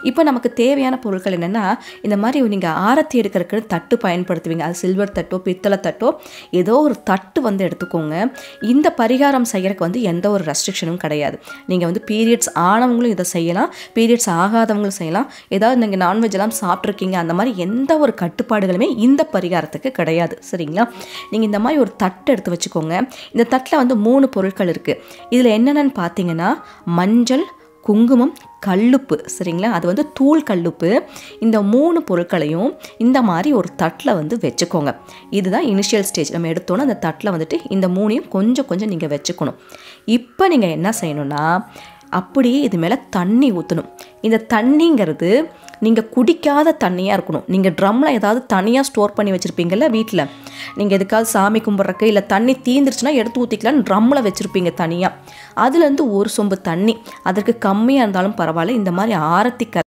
இப்போ நமக்கு தேவையான பொருட்கள் என்னென்னா, இந்த மாதிரி நீங்கள் ஆரத்தி எடுக்கிறதுக்கு தட்டு பயன்படுத்துவீங்க. அது சில்வர் தட்டோ பித்தளை தட்டோ ஏதோ ஒரு தட்டு வந்து எடுத்துக்கோங்க. இந்த பரிகாரம் செய்யறதுக்கு வந்து எந்த ஒரு ரெஸ்ட்ரிக்ஷனும் கிடையாது. நீங்கள் வந்து பீரியட்ஸ் ஆனவங்களும் இதை செய்யலாம், பீரியட்ஸ் ஆகாதவங்களும் செய்யலாம். ஏதாவது நீங்கள் நான்வெஜ் எல்லாம் சாப்பிட்ருக்கீங்க, அந்த மாதிரி எந்த ஒரு கட்டுப்பாடுகளுமே இந்த பரிகாரத்துக்கு கிடையாது. சரிங்களா? நீங்கள் இந்த மாதிரி ஒரு தட்டு எடுத்து வச்சுக்கோங்க. இந்த தட்டில் வந்து 3 பொருட்கள் இருக்குது. இதில் என்னென்னு பார்த்தீங்கன்னா, மஞ்சள், குங்குமம், கல்லுப்பு. சரிங்களா? அது வந்து தூள் கல்லுப்பு. இந்த 3 பொருட்களையும் இந்த மாதிரி ஒரு தட்டில் வந்து வச்சுக்கோங்க. இதுதான் இனிஷியல் ஸ்டேஜ். நம்ம எடுத்தோன்னா அந்த தட்டில் வந்துட்டு இந்த 3ஐயும் கொஞ்சம் கொஞ்சம் நீங்கள் வச்சுக்கணும். இப்போ நீங்கள் என்ன செய்யணும்னா, அப்படியே இது மேலே தண்ணி ஊற்றணும். இந்த தண்ணிங்கிறது நீங்கள் குடிக்காத தண்ணியாக இருக்கணும். நீங்கள் ட்ரம்மில் ஏதாவது தனியாக ஸ்டோர் பண்ணி வச்சுருப்பீங்கள்ல வீட்டில், நீங்கள் எதுக்காவது சாமி கும்பிட்றக்கு இல்லை தண்ணி தீந்துருச்சுன்னா எடுத்து ஊற்றிக்கலான்னு ட்ரம்மில் வச்சுருப்பீங்க தனியாக. அதுலேருந்து ஒரு சொம்பு தண்ணி, அதற்கு கம்மியாக இருந்தாலும் பரவாயில்ல, இந்த மாதிரி ஆரத்தி